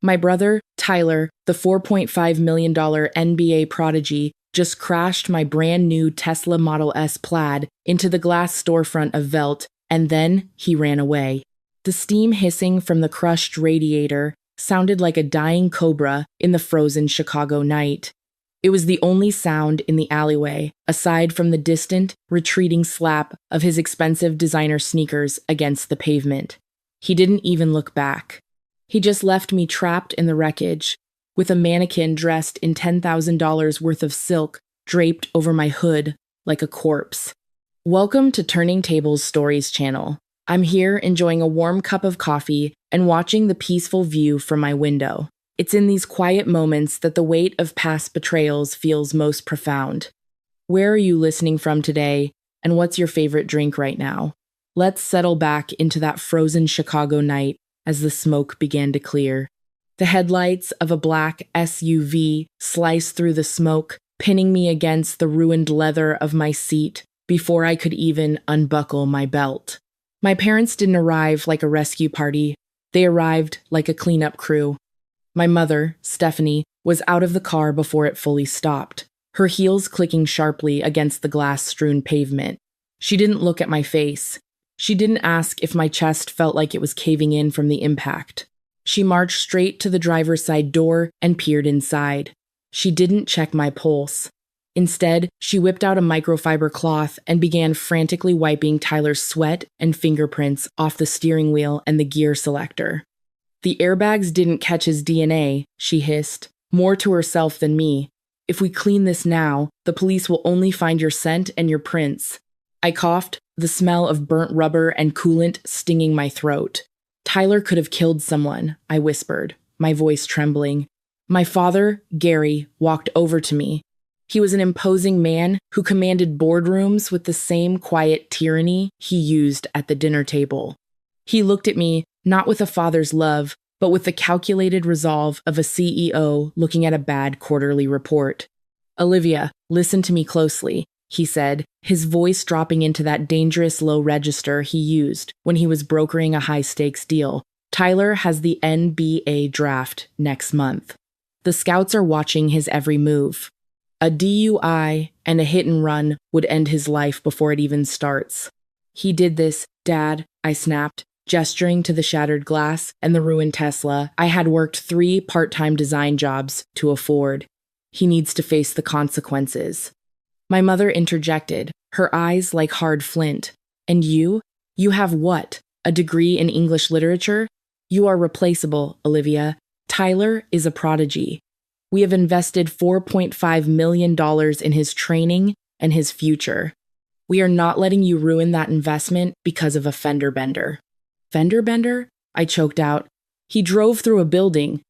My brother, Tyler, the $4.5 million NBA prodigy, just crashed my brand new Tesla Model S Plaid into the glass storefront of Velt, and then he ran away. The steam hissing from the crushed radiator sounded like a dying cobra in the frozen Chicago night. It was the only sound in the alleyway, aside from the distant, retreating slap of his expensive designer sneakers against the pavement. He didn't even look back. He just left me trapped in the wreckage, with a mannequin dressed in $10,000 worth of silk draped over my hood like a corpse. Welcome to Turning Tables Stories channel. I'm here enjoying a warm cup of coffee and watching the peaceful view from my window. It's in these quiet moments that the weight of past betrayals feels most profound. Where are you listening from today, and what's your favorite drink right now? Let's settle back into that frozen Chicago night as the smoke began to clear. The headlights of a black SUV sliced through the smoke, pinning me against the ruined leather of my seat before I could even unbuckle my belt. My parents didn't arrive like a rescue party. They arrived like a cleanup crew. My mother, Stephanie, was out of the car before it fully stopped, her heels clicking sharply against the glass-strewn pavement. She didn't look at my face. She didn't ask if my chest felt like it was caving in from the impact. She marched straight to the driver's side door and peered inside. She didn't check my pulse. Instead, she whipped out a microfiber cloth and began frantically wiping Tyler's sweat and fingerprints off the steering wheel and the gear selector. The airbags didn't catch his DNA, she hissed, more to herself than me. If we clean this now, the police will only find your scent and your prints. I coughed, the smell of burnt rubber and coolant stinging my throat. Tyler could have killed someone, I whispered, my voice trembling. My father, Gary, walked over to me. He was an imposing man who commanded boardrooms with the same quiet tyranny he used at the dinner table. He looked at me, not with a father's love, but with the calculated resolve of a CEO looking at a bad quarterly report. Olivia, listen to me closely, he said, his voice dropping into that dangerous low register he used when he was brokering a high-stakes deal. Tyler has the NBA draft next month. The scouts are watching his every move. A DUI and a hit and run would end his life before it even starts. He did this, Dad, I snapped, gesturing to the shattered glass and the ruined Tesla I had worked 3 part-time design jobs to afford. He needs to face the consequences. My mother interjected, her eyes like hard flint. And you? You have what? A degree in English literature? You are replaceable, Olivia. Tyler is a prodigy. We have invested $4.5 million in his training and his future. We are not letting you ruin that investment because of a fender bender. Fender bender? I choked out. He drove through a building.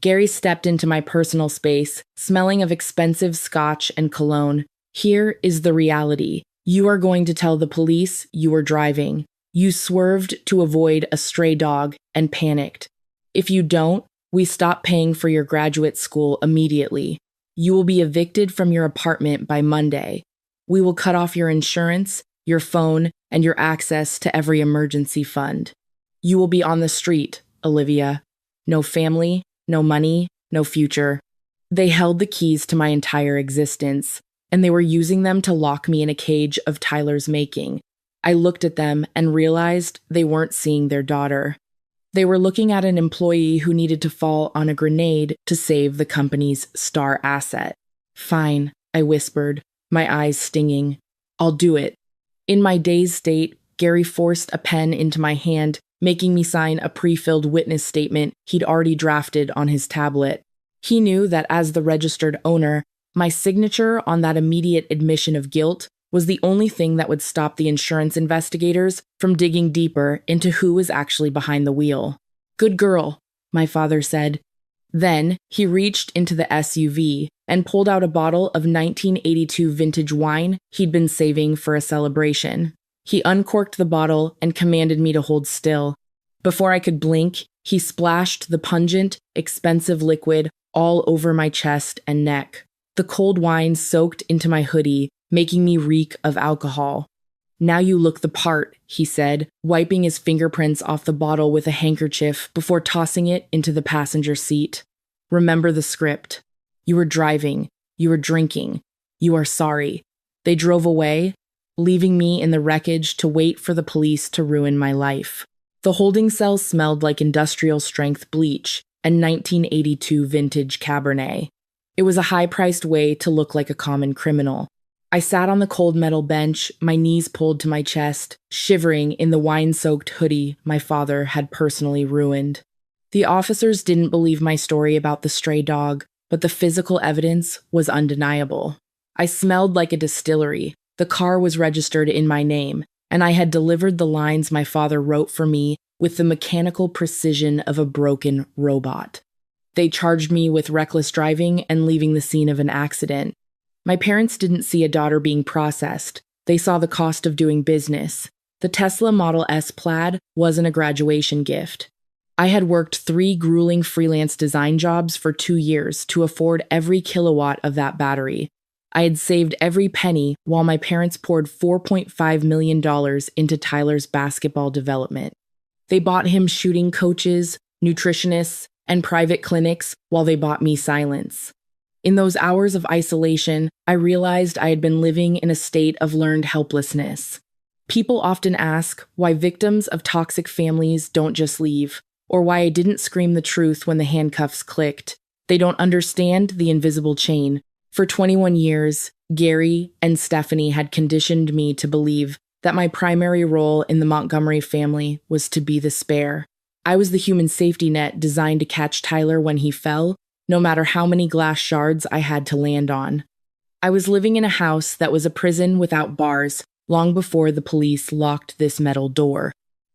Gary stepped into my personal space, smelling of expensive scotch and cologne. Here is the reality. You are going to tell the police you were driving. You swerved to avoid a stray dog and panicked. If you don't, we stop paying for your graduate school immediately. You will be evicted from your apartment by Monday. We will cut off your insurance, your phone, and your access to every emergency fund. You will be on the street, Olivia. No family, no money, no future. They held the keys to my entire existence, and they were using them to lock me in a cage of Tyler's making. I looked at them and realized they weren't seeing their daughter. They were looking at an employee who needed to fall on a grenade to save the company's star asset. Fine, I whispered, my eyes stinging. I'll do it. In my dazed state, Gary forced a pen into my hand, making me sign a pre-filled witness statement he'd already drafted on his tablet. He knew that as the registered owner, my signature on that immediate admission of guilt was the only thing that would stop the insurance investigators from digging deeper into who was actually behind the wheel. Good girl, my father said. Then he reached into the SUV and pulled out a bottle of 1982 vintage wine he'd been saving for a celebration. He uncorked the bottle and commanded me to hold still. Before I could blink, he splashed the pungent, expensive liquid all over my chest and neck. The cold wine soaked into my hoodie, making me reek of alcohol. "Now you look the part," he said, wiping his fingerprints off the bottle with a handkerchief before tossing it into the passenger seat. "Remember the script. You were driving. You were drinking. You are sorry." They drove away, leaving me in the wreckage to wait for the police to ruin my life. The holding cell smelled like industrial-strength bleach and 1982 vintage Cabernet. It was a high-priced way to look like a common criminal. I sat on the cold metal bench, my knees pulled to my chest, shivering in the wine-soaked hoodie my father had personally ruined. The officers didn't believe my story about the stray dog, but the physical evidence was undeniable. I smelled like a distillery. The car was registered in my name, and I had delivered the lines my father wrote for me with the mechanical precision of a broken robot. They charged me with reckless driving and leaving the scene of an accident. My parents didn't see a daughter being processed. They saw the cost of doing business. The Tesla Model S Plaid wasn't a graduation gift. I had worked 3 grueling freelance design jobs for 2 years to afford every kilowatt of that battery. I had saved every penny while my parents poured $4.5 million into Tyler's basketball development. They bought him shooting coaches, nutritionists, and private clinics while they bought me silence. In those hours of isolation, I realized I had been living in a state of learned helplessness. People often ask why victims of toxic families don't just leave, or why I didn't scream the truth when the handcuffs clicked. They don't understand the invisible chain. For 21 years, Gary and Stephanie had conditioned me to believe that my primary role in the Montgomery family was to be the spare. I was the human safety net designed to catch Tyler when he fell, no matter how many glass shards I had to land on. I was living in a house that was a prison without bars long before the police locked this metal door.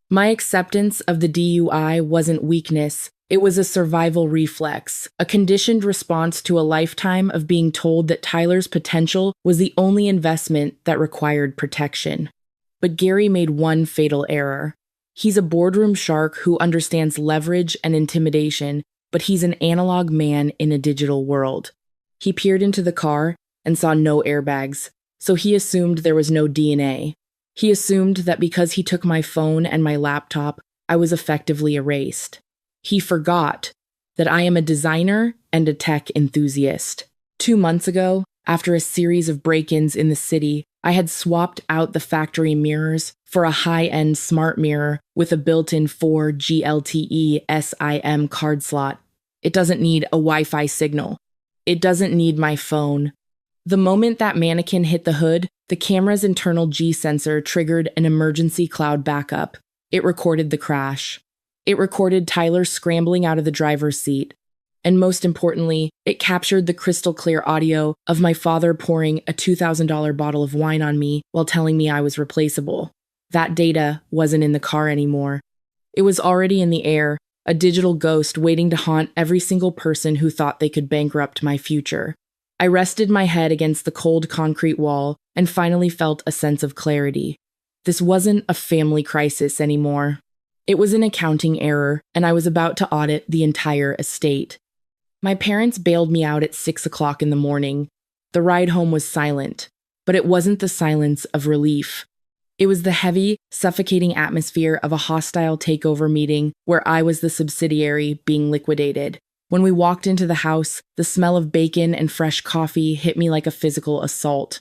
My acceptance of the DUI wasn't weakness, it was a survival reflex, a conditioned response to a lifetime of being told that Tyler's potential was the only investment that required protection. But Gary made one fatal error. He's a boardroom shark who understands leverage and intimidation, but he's an analog man in a digital world. He peered into the car and saw no airbags, so he assumed there was no DNA. He assumed that because he took my phone and my laptop, I was effectively erased. He forgot that I am a designer and a tech enthusiast. 2 months ago, after a series of break-ins in the city, I had swapped out the factory mirrors for a high-end smart mirror with a built-in 4 GLTE SIM card slot. It doesn't need a Wi-Fi signal. It doesn't need my phone. The moment that mannequin hit the hood, the camera's internal G sensor triggered an emergency cloud backup. It recorded the crash. It recorded Tyler scrambling out of the driver's seat. And most importantly, it captured the crystal clear audio of my father pouring a $2,000 bottle of wine on me while telling me I was replaceable. That data wasn't in the car anymore. It was already in the air, a digital ghost waiting to haunt every single person who thought they could bankrupt my future. I rested my head against the cold concrete wall and finally felt a sense of clarity. This wasn't a family crisis anymore. It was an accounting error, and I was about to audit the entire estate. My parents bailed me out at 6 o'clock in the morning. The ride home was silent, but it wasn't the silence of relief. It was the heavy, suffocating atmosphere of a hostile takeover meeting where I was the subsidiary being liquidated. When we walked into the house, the smell of bacon and fresh coffee hit me like a physical assault.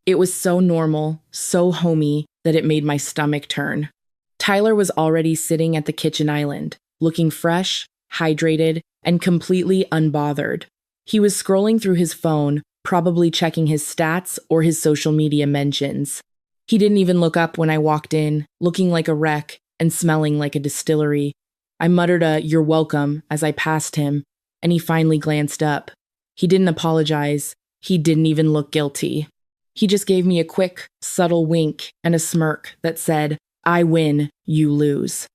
It was so normal, so homey, that it made my stomach turn. Tyler was already sitting at the kitchen island, looking fresh, hydrated, and completely unbothered. He was scrolling through his phone, probably checking his stats or his social media mentions. He didn't even look up when I walked in, looking like a wreck and smelling like a distillery. I muttered a "you're welcome" as I passed him, and he finally glanced up. He didn't apologize. He didn't even look guilty. He just gave me a quick, subtle wink and a smirk that said, "I win, you lose."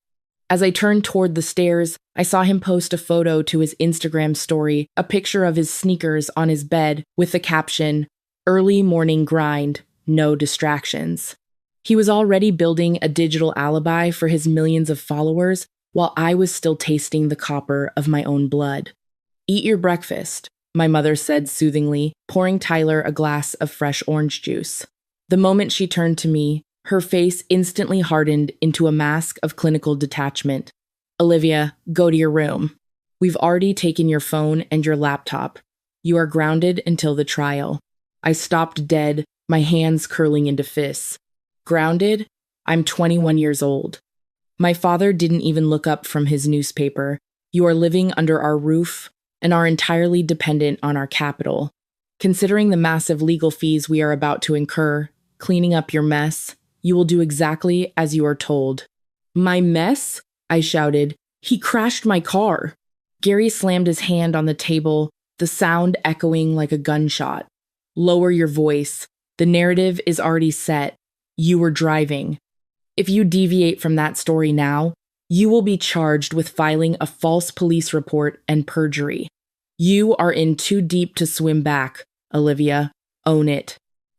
As I turned toward the stairs, I saw him post a photo to his Instagram story, a picture of his sneakers on his bed with the caption, "Early morning grind, no distractions." He was already building a digital alibi for his millions of followers, while I was still tasting the copper of my own blood. "Eat your breakfast," my mother said soothingly, pouring Tyler a glass of fresh orange juice. The moment she turned to me, Her face instantly hardened into a mask of clinical detachment. Olivia, go to your room. We've already taken your phone and your laptop. You are grounded until the trial. I stopped dead, my hands curling into fists. Grounded? I'm 21 years old. My father didn't even look up from his newspaper. You are living under our roof and are entirely dependent on our capital. Considering the massive legal fees we are about to incur, cleaning up your mess, you will do exactly as you are told. My mess? I shouted. He crashed my car. Gary slammed his hand on the table, the sound echoing like a gunshot. Lower your voice. The narrative is already set. You were driving. If you deviate from that story now, you will be charged with filing a false police report and perjury. You are in too deep to swim back, Olivia. Own it.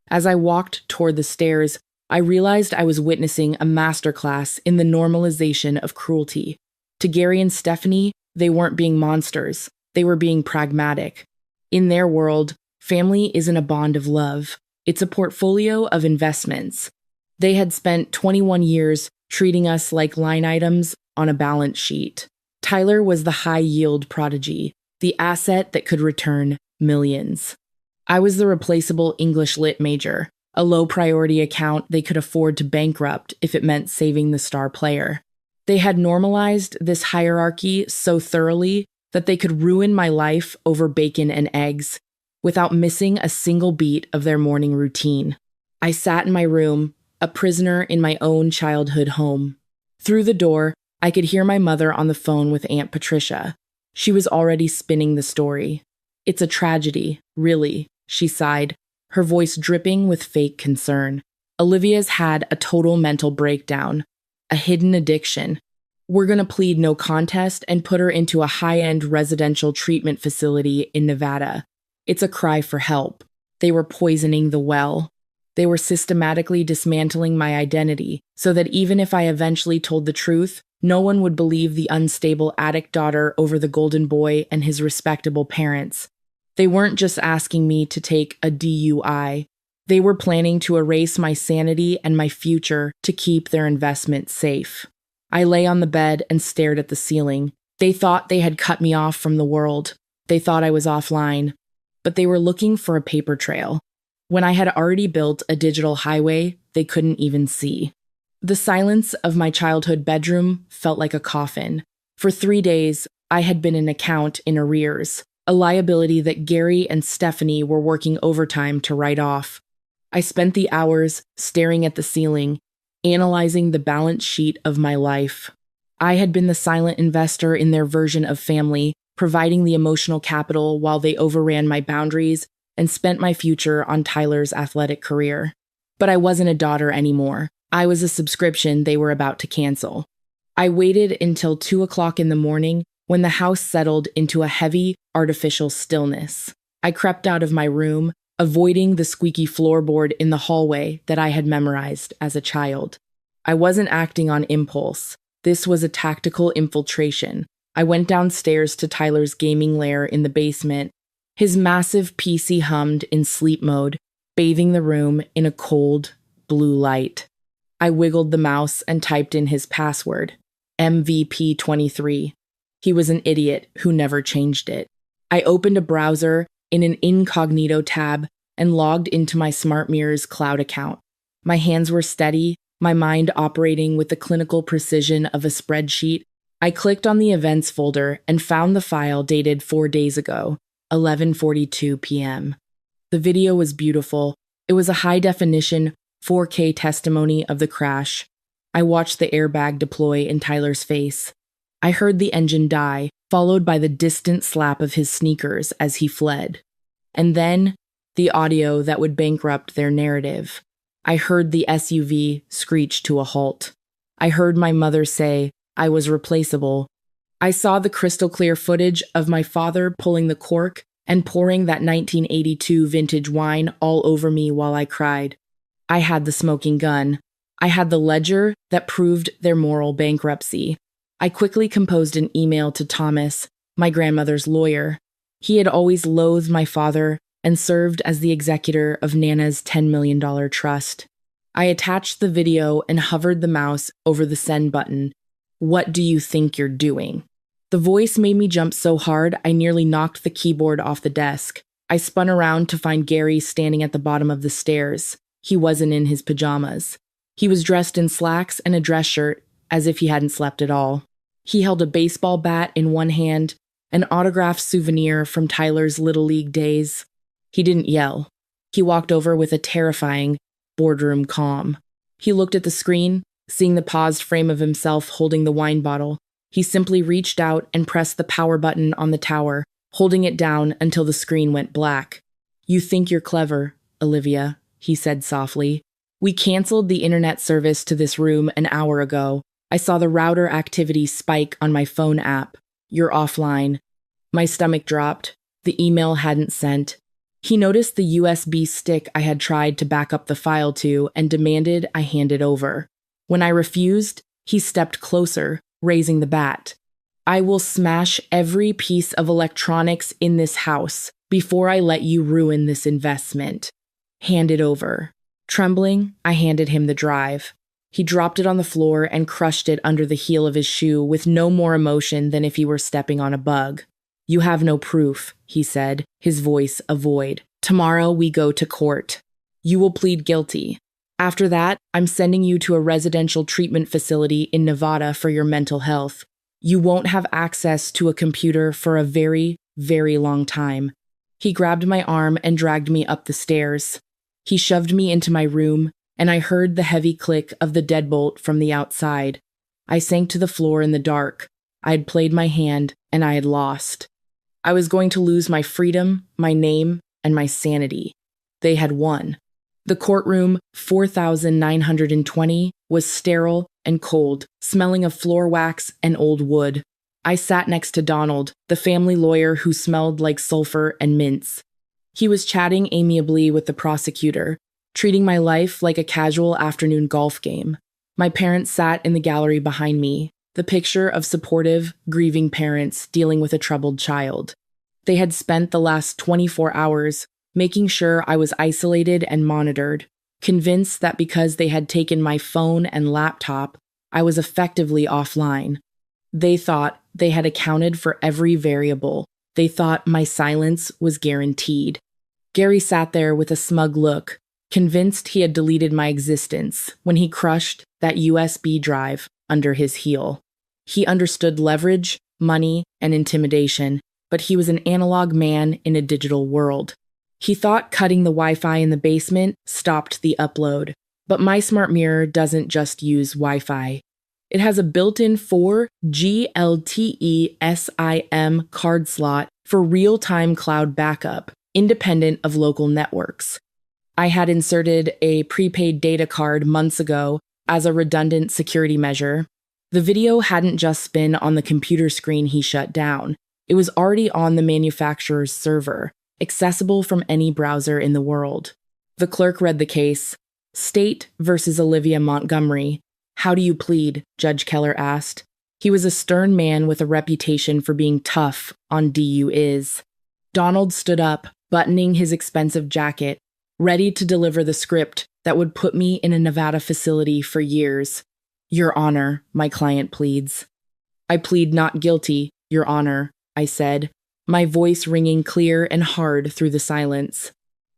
As I walked toward the stairs, I realized I was witnessing a masterclass in the normalization of cruelty. To Gary and Stephanie, they weren't being monsters. They were being pragmatic. In their world, family isn't a bond of love. It's a portfolio of investments. They had spent 21 years treating us like line items on a balance sheet. Tyler was the high-yield prodigy, the asset that could return millions. I was the replaceable English Lit major, a low-priority account they could afford to bankrupt if it meant saving the star player. They had normalized this hierarchy so thoroughly that they could ruin my life over bacon and eggs without missing a single beat of their morning routine. I sat in my room, a prisoner in my own childhood home. Through the door, I could hear my mother on the phone with Aunt Patricia. She was already spinning the story. It's a tragedy, really, she sighed, her voice dripping with fake concern. Olivia's had a total mental breakdown, a hidden addiction. We're going to plead no contest and put her into a high-end residential treatment facility in Nevada. It's a cry for help. They were poisoning the well. They were systematically dismantling my identity so that even if I eventually told the truth, no one would believe the unstable addict daughter over the golden boy and his respectable parents. They weren't just asking me to take a DUI. They were planning to erase my sanity and my future to keep their investment safe. I lay on the bed and stared at the ceiling. They thought they had cut me off from the world. They thought I was offline. But they were looking for a paper trail. When I had already built a digital highway, they couldn't even see. The silence of my childhood bedroom felt like a coffin. For 3 days, I had been an account in arrears, a liability that Gary and Stephanie were working overtime to write off. I spent the hours staring at the ceiling, analyzing the balance sheet of my life. I had been the silent investor in their version of family, providing the emotional capital while they overran my boundaries and spent my future on Tyler's athletic career. But I wasn't a daughter anymore. I was a subscription they were about to cancel. I waited until 2 o'clock in the morning when the house settled into a heavy, artificial stillness. I crept out of my room, avoiding the squeaky floorboard in the hallway that I had memorized as a child. I wasn't acting on impulse. This was a tactical infiltration. I went downstairs to Tyler's gaming lair in the basement. His massive PC hummed in sleep mode, bathing the room in a cold, blue light. I wiggled the mouse and typed in his password, MVP23. He was an idiot who never changed it. I opened a browser in an incognito tab and logged into my Smart Mirrors cloud account. My hands were steady, my mind operating with the clinical precision of a spreadsheet. I clicked on the events folder and found the file dated 4 days ago, 11:42 p.m. The video was beautiful. It was a high-definition 4K testimony of the crash. I watched the airbag deploy in Tyler's face. I heard the engine die, followed by the distant slap of his sneakers as he fled. And then, the audio that would bankrupt their narrative. I heard the SUV screech to a halt. I heard my mother say I was replaceable. I saw the crystal-clear footage of my father pulling the cork and pouring that 1982 vintage wine all over me while I cried. I had the smoking gun. I had the ledger that proved their moral bankruptcy. I quickly composed an email to Thomas, my grandmother's lawyer. He had always loathed my father and served as the executor of Nana's $10 million trust. I attached the video and hovered the mouse over the send button. What do you think you're doing? The voice made me jump so hard I nearly knocked the keyboard off the desk. I spun around to find Gary standing at the bottom of the stairs. He wasn't in his pajamas. He was dressed in slacks and a dress shirt, as if he hadn't slept at all. He held a baseball bat in one hand, an autographed souvenir from Tyler's Little League days. He didn't yell. He walked over with a terrifying, boardroom calm. He looked at the screen, seeing the paused frame of himself holding the wine bottle. He simply reached out and pressed the power button on the tower, holding it down until the screen went black. You think you're clever, Olivia, he said softly. We canceled the internet service to this room an hour ago. I saw the router activity spike on my phone app. You're offline. My stomach dropped. The email hadn't sent. He noticed the USB stick I had tried to back up the file to and demanded I hand it over. When I refused, he stepped closer, raising the bat. I will smash every piece of electronics in this house before I let you ruin this investment. Hand it over. Trembling, I handed him the drive. He dropped it on the floor and crushed it under the heel of his shoe with no more emotion than if he were stepping on a bug. You have no proof, he said, his voice a void. Tomorrow we go to court. You will plead guilty. After that, I'm sending you to a residential treatment facility in Nevada for your mental health. You won't have access to a computer for a very, very long time. He grabbed my arm and dragged me up the stairs. He shoved me into my room, and I heard the heavy click of the deadbolt from the outside. I sank to the floor in the dark. I had played my hand, and I had lost. I was going to lose my freedom, my name, and my sanity. They had won. The courtroom, 4,920, was sterile and cold, smelling of floor wax and old wood. I sat next to Donald, the family lawyer who smelled like sulfur and mints. He was chatting amiably with the prosecutor, treating my life like a casual afternoon golf game. My parents sat in the gallery behind me, the picture of supportive, grieving parents dealing with a troubled child. They had spent the last 24 hours making sure I was isolated and monitored, convinced that because they had taken my phone and laptop, I was effectively offline. They thought they had accounted for every variable. They thought my silence was guaranteed. Gary sat there with a smug look, convinced he had deleted my existence when he crushed that USB drive under his heel. He understood leverage, money, and intimidation, but he was an analog man in a digital world. He thought cutting the Wi-Fi in the basement stopped the upload, but my smart mirror doesn't just use Wi-Fi. It has a built-in 4G LTE-SIM card slot for real-time cloud backup, independent of local networks. I had inserted a prepaid data card months ago as a redundant security measure. The video hadn't just been on the computer screen he shut down. It was already on the manufacturer's server, accessible from any browser in the world. The clerk read the case. State versus Olivia Montgomery. How do you plead? Judge Keller asked. He was a stern man with a reputation for being tough on DU-is. Donald stood up, buttoning his expensive jacket, ready to deliver the script that would put me in a Nevada facility for years. Your Honor, my client pleads. I plead not guilty, Your Honor, I said, my voice ringing clear and hard through the silence.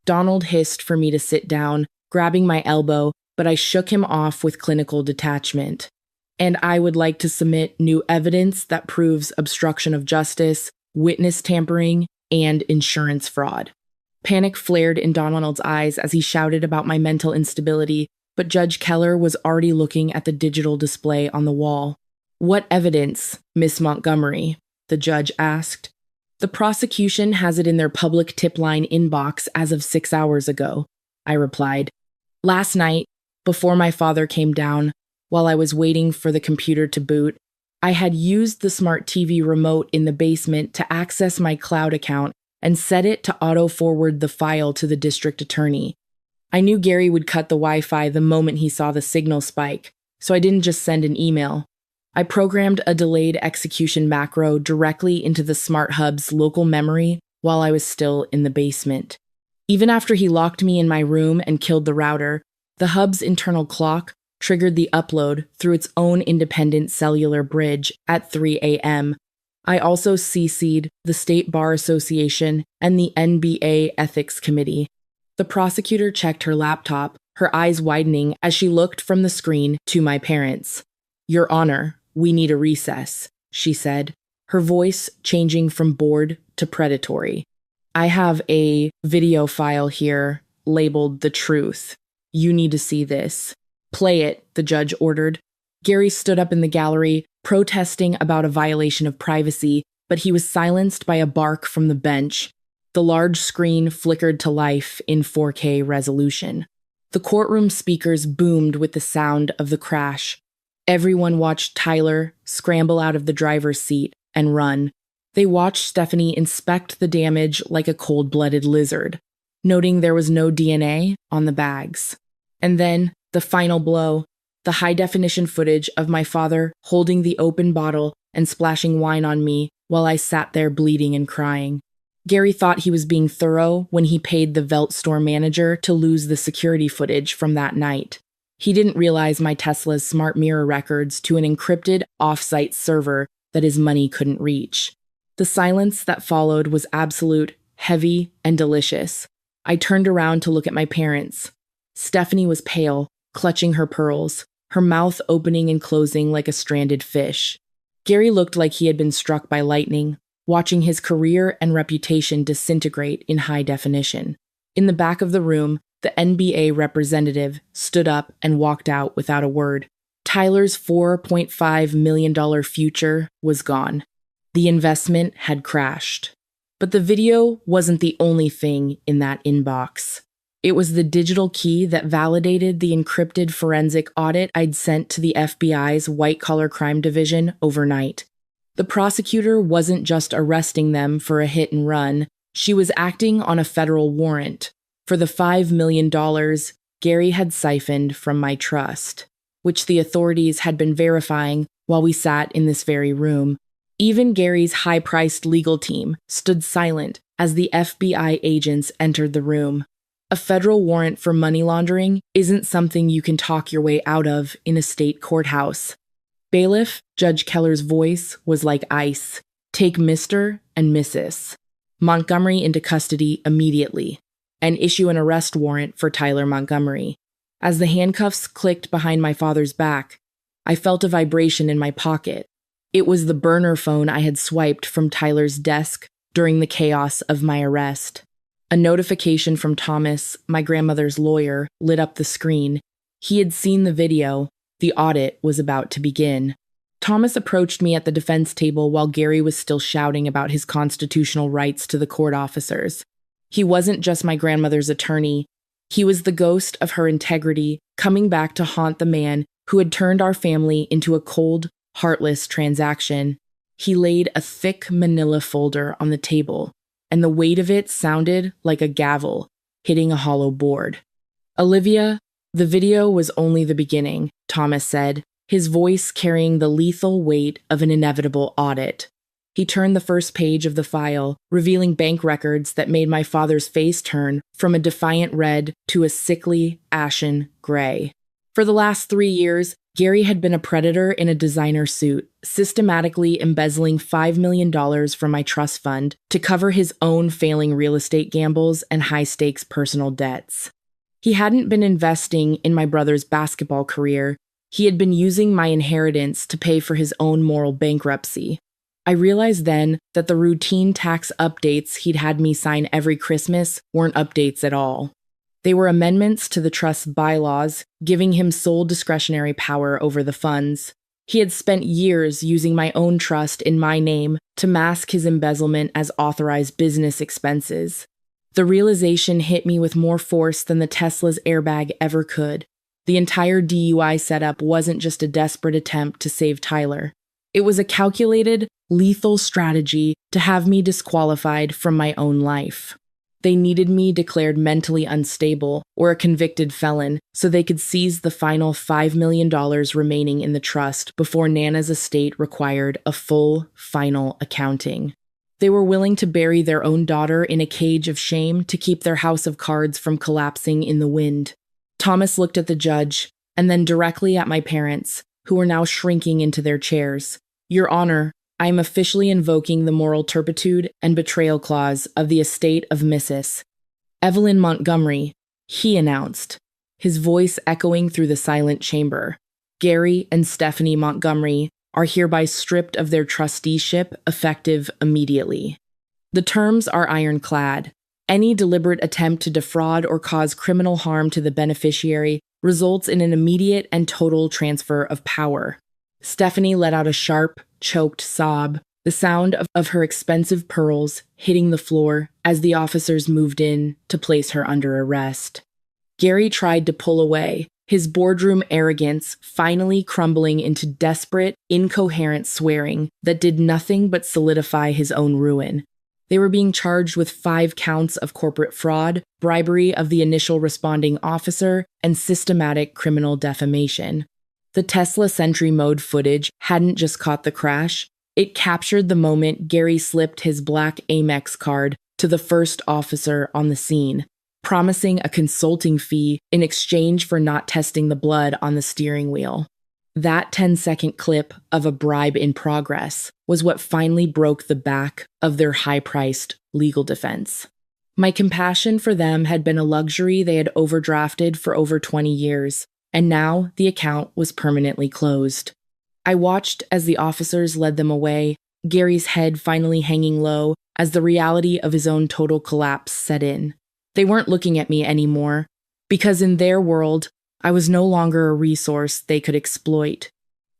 Donald hissed for me to sit down, grabbing my elbow, but I shook him off with clinical detachment. And I would like to submit new evidence that proves obstruction of justice, witness tampering, and insurance fraud. Panic flared in Donald's eyes as he shouted about my mental instability, but Judge Keller was already looking at the digital display on the wall. What evidence, Miss Montgomery? The judge asked. The prosecution has it in their public tip line inbox as of 6 hours ago, I replied. Last night, before my father came down, while I was waiting for the computer to boot, I had used the smart TV remote in the basement to access my cloud account and set it to auto-forward the file to the district attorney. I knew Gary would cut the Wi-Fi the moment he saw the signal spike, so I didn't just send an email. I programmed a delayed execution macro directly into the Smart Hub's local memory while I was still in the basement. Even after he locked me in my room and killed the router, The hub's internal clock triggered the upload through its own independent cellular bridge at 3 a.m. I also CC'd the State Bar Association and the NBA Ethics Committee. The prosecutor checked her laptop, her eyes widening as she looked from the screen to my parents. "Your Honor, we need a recess," she said, her voice changing from bored to predatory. "I have a video file here labeled The Truth. You need to see this." "Play it," the judge ordered. Gary stood up in the gallery, protesting about a violation of privacy, but he was silenced by a bark from the bench. The large screen flickered to life in 4K resolution. The courtroom speakers boomed with the sound of the crash. Everyone watched Tyler scramble out of the driver's seat and run. They watched Stephanie inspect the damage like a cold-blooded lizard, noting there was no DNA on the bags. And then, the final blow, the high-definition footage of my father holding the open bottle and splashing wine on me while I sat there bleeding and crying. Gary thought he was being thorough when he paid the Velt store manager to lose the security footage from that night. He didn't realize my Tesla's smart mirror records to an encrypted off-site server that his money couldn't reach. The silence that followed was absolute, heavy, and delicious. I turned around to look at my parents. Stephanie was pale, clutching her pearls, her mouth opening and closing like a stranded fish. Gary looked like he had been struck by lightning, watching his career and reputation disintegrate in high definition. In the back of the room, the NBA representative stood up and walked out without a word. Tyler's $4.5 million future was gone. The investment had crashed. But the video wasn't the only thing in that inbox. It was the digital key that validated the encrypted forensic audit I'd sent to the FBI's white-collar crime division overnight. The prosecutor wasn't just arresting them for a hit and run, she was acting on a federal warrant for the $5 million Gary had siphoned from my trust, which the authorities had been verifying while we sat in this very room. Even Gary's high-priced legal team stood silent as the FBI agents entered the room. A federal warrant for money laundering isn't something you can talk your way out of in a state courthouse. "Bailiff," Judge Keller's voice was like ice. "Take Mr. and Mrs. Montgomery into custody immediately, and issue an arrest warrant for Tyler Montgomery." As the handcuffs clicked behind my father's back, I felt a vibration in my pocket. It was the burner phone I had swiped from Tyler's desk during the chaos of my arrest. A notification from Thomas, my grandmother's lawyer, lit up the screen. He had seen the video. The audit was about to begin. Thomas approached me at the defense table while Gary was still shouting about his constitutional rights to the court officers. He wasn't just my grandmother's attorney. He was the ghost of her integrity, coming back to haunt the man who had turned our family into a cold, heartless transaction. He laid a thick manila folder on the table, and the weight of it sounded like a gavel hitting a hollow board. "Olivia, the video was only the beginning," Thomas said, his voice carrying the lethal weight of an inevitable audit. He turned the first page of the file, revealing bank records that made my father's face turn from a defiant red to a sickly, ashen gray. For the last 3 years, Gary had been a predator in a designer suit, systematically embezzling $5 million from my trust fund to cover his own failing real estate gambles and high-stakes personal debts. He hadn't been investing in my brother's basketball career. He had been using my inheritance to pay for his own moral bankruptcy. I realized then that the routine tax updates he'd had me sign every Christmas weren't updates at all. They were amendments to the trust's bylaws, giving him sole discretionary power over the funds. He had spent years using my own trust in my name to mask his embezzlement as authorized business expenses. The realization hit me with more force than the Tesla's airbag ever could. The entire DUI setup wasn't just a desperate attempt to save Tyler. It was a calculated, lethal strategy to have me disqualified from my own life. They needed me declared mentally unstable or a convicted felon so they could seize the final $5 million remaining in the trust before Nana's estate required a full, final accounting. They were willing to bury their own daughter in a cage of shame to keep their house of cards from collapsing in the wind. Thomas looked at the judge, and then directly at my parents, who were now shrinking into their chairs. Your Honor, I am officially invoking the moral turpitude and betrayal clause of the estate of Mrs. Evelyn Montgomery, he announced, his voice echoing through the silent chamber. Gary and Stephanie Montgomery are hereby stripped of their trusteeship effective immediately. The terms are ironclad. Any deliberate attempt to defraud or cause criminal harm to the beneficiary results in an immediate and total transfer of power. Stephanie let out a sharp, choked sob, the sound of her expensive pearls hitting the floor as the officers moved in to place her under arrest. Gary tried to pull away, his boardroom arrogance finally crumbling into desperate, incoherent swearing that did nothing but solidify his own ruin. They were being charged with 5 counts of corporate fraud, bribery of the initial responding officer, and systematic criminal defamation. The Tesla Sentry Mode footage hadn't just caught the crash, it captured the moment Gary slipped his black Amex card to the first officer on the scene, promising a consulting fee in exchange for not testing the blood on the steering wheel. That 10-second clip of a bribe in progress was what finally broke the back of their high-priced legal defense. My compassion for them had been a luxury they had overdrafted for over 20 years, and now the account was permanently closed. I watched as the officers led them away, Gary's head finally hanging low as the reality of his own total collapse set in. They weren't looking at me anymore, because in their world, I was no longer a resource they could exploit.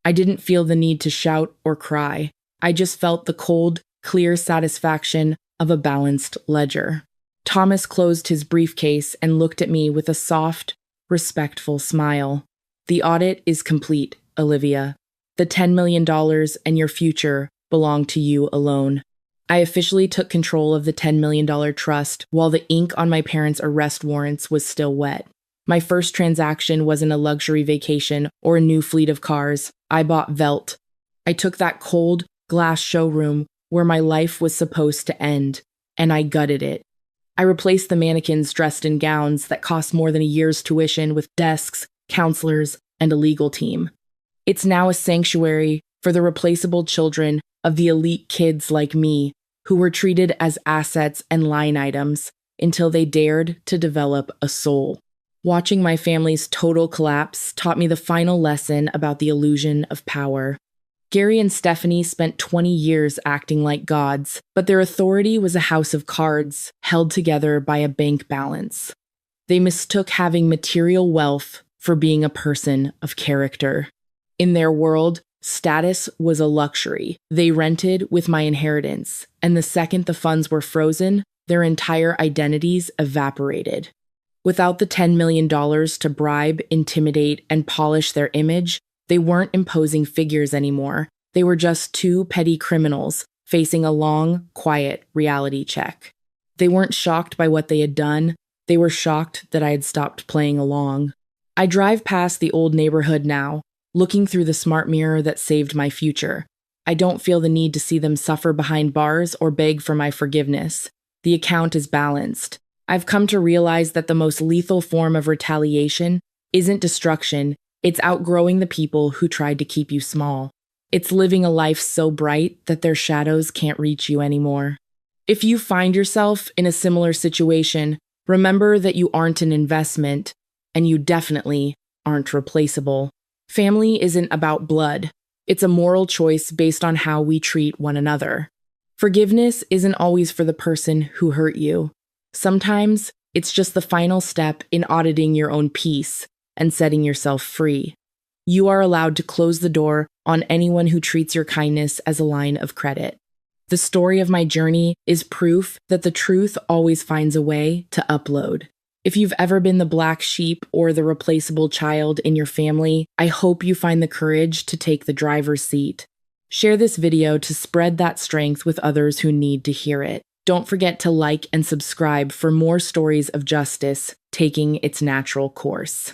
I didn't feel the need to shout or cry. I just felt the cold, clear satisfaction of a balanced ledger. Thomas closed his briefcase and looked at me with a soft, respectful smile. The audit is complete, Olivia. The $10 million and your future belong to you alone. I officially took control of the $10 million trust while the ink on my parents' arrest warrants was still wet. My first transaction wasn't a luxury vacation or a new fleet of cars. I bought Velt. I took that cold, glass showroom where my life was supposed to end, and I gutted it. I replaced the mannequins dressed in gowns that cost more than a year's tuition with desks, counselors, and a legal team. It's now a sanctuary for the replaceable children of the elite kids like me who were treated as assets and line items until they dared to develop a soul. Watching my family's total collapse taught me the final lesson about the illusion of power. Gary and Stephanie spent 20 years acting like gods, but their authority was a house of cards held together by a bank balance. They mistook having material wealth for being a person of character. In their world, status was a luxury. They rented with my inheritance, and the second the funds were frozen, their entire identities evaporated. Without the $10 million to bribe, intimidate, and polish their image, they weren't imposing figures anymore. They were just 2 petty criminals facing a long, quiet reality check. They weren't shocked by what they had done. They were shocked that I had stopped playing along. I drive past the old neighborhood now, looking through the smart mirror that saved my future. I don't feel the need to see them suffer behind bars or beg for my forgiveness. The account is balanced. I've come to realize that the most lethal form of retaliation isn't destruction, it's outgrowing the people who tried to keep you small. It's living a life so bright that their shadows can't reach you anymore. If you find yourself in a similar situation, remember that you aren't an investment, and you definitely aren't replaceable. Family isn't about blood. It's a moral choice based on how we treat one another. Forgiveness isn't always for the person who hurt you. Sometimes it's just the final step in auditing your own peace and setting yourself free. You are allowed to close the door on anyone who treats your kindness as a line of credit. The story of my journey is proof that the truth always finds a way to upload. If you've ever been the black sheep or the replaceable child in your family, I hope you find the courage to take the driver's seat. Share this video to spread that strength with others who need to hear it. Don't forget to like and subscribe for more stories of justice taking its natural course.